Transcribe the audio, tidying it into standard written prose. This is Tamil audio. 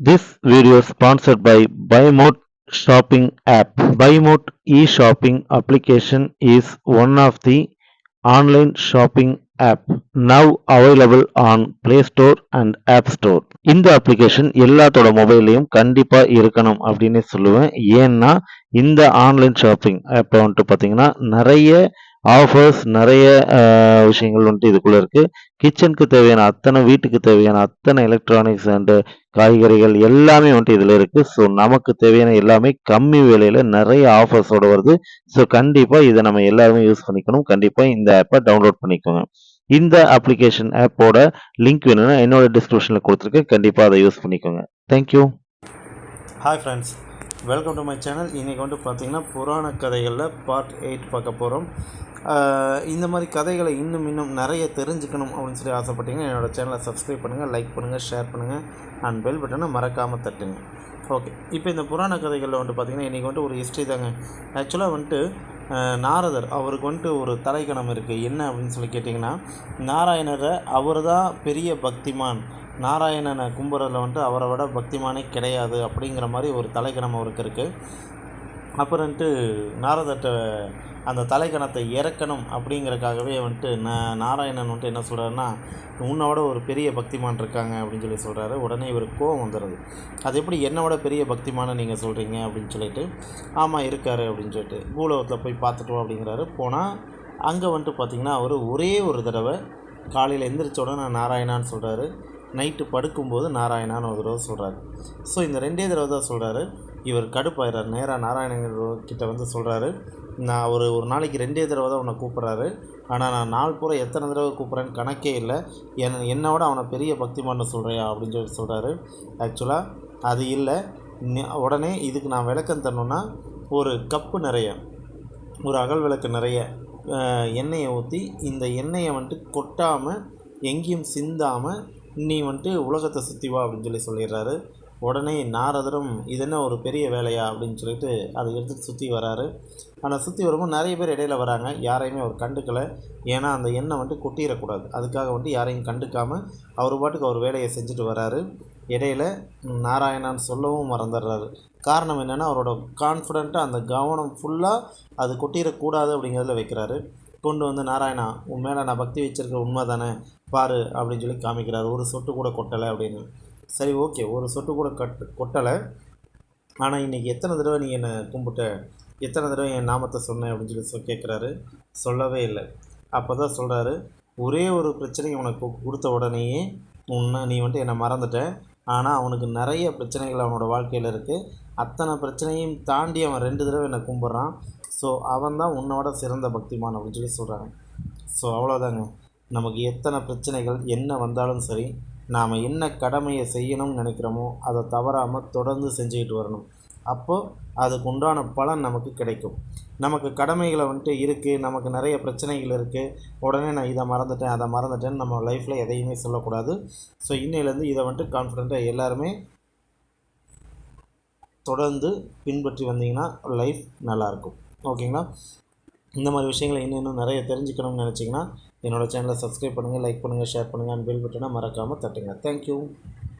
This video is sponsored by BuyMote shopping app. BuyMote e-shopping application is one of the online shopping app now available on Play Store and App Store. இந்த அப்ளிகேஷன் எல்லாத்தோட மொபைல்லையும் கண்டிப்பா இருக்கணும் அப்படின்னு சொல்லுவேன். ஏன்னா இந்த ஆன்லைன் ஷாப்பிங் ஆப்பை வந்துட்டு பார்த்தீங்கன்னா நிறைய ஆஃபர்ஸ் நிறைய விஷயங்கள் வந்துட்டு இதுக்குள்ள இருக்கு. கிச்சனுக்கு தேவையான அத்தனை வீட்டுக்கு தேவையான அத்தனை எலக்ட்ரானிக்ஸ் அண்டு காய்கறிகள் எல்லாமே வந்துட்டு இதில் இருக்குது. ஸோ நமக்கு தேவையான எல்லாமே கம்மி விலையில் நிறைய ஆஃபர்ஸோடு வருது. ஸோ கண்டிப்பாக இதை நம்ம எல்லாருமே யூஸ் பண்ணிக்கணும். கண்டிப்பாக இந்த ஆப்பை டவுன்லோட் பண்ணிக்கோங்க. இந்த அப்ளிகேஷன் ஆப்போட லிங்க் வேணும்னா என்னோட டிஸ்கிரிப்ஷனில் கொடுத்துருக்கேன். கண்டிப்பாக அதை யூஸ் பண்ணிக்கோங்க. Thank you. Hi friends, welcome to my channel. இன்றைக்கி வந்துட்டு பார்த்திங்கன்னா புராண கதைகளில் பார்ட் 8 பார்க்க போகிறோம். இந்த மாதிரி கதைகளை இன்னும் நிறைய தெரிஞ்சுக்கணும் அப்படின்னு சொல்லி ஆசைப்பட்டீங்கன்னா என்னோடய சேனலை சப்ஸ்கிரைப் பண்ணுங்கள், லைக் பண்ணுங்கள், ஷேர் பண்ணுங்கள் அண்ட் பெல் பட்டனை மறக்காமல் தட்டுங்க. ஓகே, இப்போ இந்த புராண கதைகளில் வந்துட்டு பார்த்திங்கன்னா இன்றைக்கி வந்துட்டு ஒரு ஹிஸ்ட்ரி தாங்க. ஆக்சுவலாக வந்துட்டு நாரதர் அவருக்கு வந்துட்டு ஒரு தலைக்கணம் இருக்குது. என்ன அப்படின்னு சொல்லி கேட்டிங்கன்னா, நாராயணரை அவர் தான் பெரிய பக்திமான், நாராயணனை கும்புறதில் வந்துட்டு அவரை விட பக்திமானே கிடையாது அப்படிங்கிற மாதிரி ஒரு தலைக்கணம் அவருக்கு இருக்குது. அப்புறம்ட்டு நாரதர்கிட்ட அந்த தலைக்கணத்தை இறக்கணும் அப்படிங்கிறக்காகவே வந்துட்டு நாராயணன் வந்துட்டு என்ன சொல்கிறாருன்னா, உன்னோட ஒரு பெரிய பக்திமான் இருக்காங்க அப்படின்னு சொல்லி சொல்கிறாரு. உடனே இவருக்கு கோவம் வந்துடுது. அது எப்படி என்னோட பெரிய பக்திமானை நீங்கள் சொல்கிறீங்க அப்படின்னு சொல்லிட்டு, ஆமாம் இருக்கார் அப்படின்னு சொல்லிட்டு பூலோகத்தில் போய் பார்த்துட்டோம் அப்படிங்கிறாரு. போனால் அங்கே வந்துட்டு பார்த்திங்கன்னா அவர் ஒரே ஒரு தடவை காலையில் எந்திரிச்ச உடனே நாராயணான்னு சொல்கிறாரு, நைட்டு படுக்கும்போது நாராயணான்னு ஒரு தடவை சொல்கிறாரு. ஸோ இந்த 2 தடவை தான் சொல்கிறாரு. இவர் கடுப்பாயிறார். நேராக நாராயணங்கிட்ட வந்து சொல்கிறாரு, நான் ஒரு நாளைக்கு 2 தடவை தான் உன்னை கூப்பிட்றாரு, ஆனால் நான் நாள் பூரா எத்தனை தடவை கூப்பிட்றேன்னு கணக்கே இல்லை, என்னோட அவனை பெரிய பக்திமான்னு சொல்கிறியா அப்படின்னு சொல்லி சொல்கிறாரு. ஆக்சுவலாக அது இல்லை. உடனே இதுக்கு நான் விளக்கம் தரணுன்னா, ஒரு கப்பு நிறைய, ஒரு அகல் விளக்கு நிறைய எண்ணெயை ஊற்றி, இந்த எண்ணெயை வந்துட்டு கொட்டாமல் எங்கேயும் சிந்தாமல் நீ வந்துட்டு உலகத்தை சுற்றி வா அப்படின்னு சொல்லிடுறாரு. உடனே நாரதரும் இது என்ன ஒரு பெரிய வேலையா அப்படின்னு சொல்லிட்டு அதை எடுத்துகிட்டு சுற்றி வராரு. ஆனால் சுற்றி வரும்போது நிறைய பேர் இடையில வராங்க. யாரையுமே அவர் கண்டுக்கலை. ஏன்னா அந்த எண்ணெய் வந்துட்டு கொட்டிடக்கூடாது, அதுக்காக வந்துட்டு யாரையும் கண்டுக்காமல் அவர் பாட்டுக்கு அவர் வேலையை செஞ்சுட்டு வராரு. இடையில நாராயணான்னு சொல்லவும் மறந்துடுறாரு. காரணம் என்னென்னா, அவரோட கான்ஃபிடெண்ட்டாக அந்த கவனம் ஃபுல்லாக அது கொட்டிடக்கூடாது அப்படிங்கிறதுல வைக்கிறாரு. கொண்டு வந்து, நாராயணா உன் மேலே நான் பக்தி வச்சுருக்க உண்மை தானே பாரு அப்படின்னு சொல்லி காமிக்கிறாரு. ஒரு சொட்டு கூட கொட்டலை அப்படின்னு. சரி, ஓகே, ஒரு சொட்டு கூட கொட்டலை, ஆனால் இன்றைக்கி எத்தனை தடவை நீ என்னை கும்பிட்ட, எத்தனை தடவை என் நாமத்தை சொன்னேன் அப்படின்னு சொல்லி கேட்குறாரு. சொல்லவே இல்லை. அப்போ தான் சொல்கிறாரு, ஒரே ஒரு பிரச்சனையை உனக்கு கொடுத்த உடனேயே நீ வந்துட்டு என்னை மறந்துட்ட, ஆனால் அவனுக்கு நிறைய பிரச்சனைகள் அவனோட வாழ்க்கையில் இருக்குது. அத்தனை பிரச்சனையும் தாண்டி அவன் 2 தடவை என்னை கும்பிட்றான். ஸோ அவன் தான் உன்னோட சிறந்த பக்திமான் அப்படின்னு சொல்லி சொல்கிறாங்க. ஸோ அவ்வளோதாங்க. நமக்கு எத்தனை பிரச்சனைகள் என்ன வந்தாலும் சரி, நாம் என்ன கடமையை செய்யணும்னு நினைக்கிறோமோ அதை தவறாமல் தொடர்ந்து செஞ்சுக்கிட்டு வரணும். அப்போது அதுக்கு உண்டான பலன் நமக்கு கிடைக்கும். நமக்கு கடமைகளை வந்துட்டு இருக்குது, நமக்கு நிறைய பிரச்சனைகள் இருக்குது, உடனே நான் இதை மறந்துட்டேன் அதை மறந்துட்டேன்னு நம்ம லைஃப்பில் எதையுமே சொல்லக்கூடாது. ஸோ இன்னையிலேருந்து இதை வந்துட்டு கான்ஃபிடெண்ட்டாக எல்லாருமே தொடர்ந்து பின்பற்றி வந்தீங்கன்னா லைஃப் நல்லாயிருக்கும். ஓகேங்களா? இந்த மாதிரி விஷயங்களை இன்னும் நிறைய தெரிஞ்சுக்கணும்னு நினச்சிங்கன்னா என்னோடய சேனலை சப்ஸ்கிரைப் பண்ணுங்கள், லைக் பண்ணுங்கள், ஷேர் பண்ணுங்கள் அண்ட் பெல் பட்டனை மறக்காமல் தட்டுங்க. தேங்க்யூ.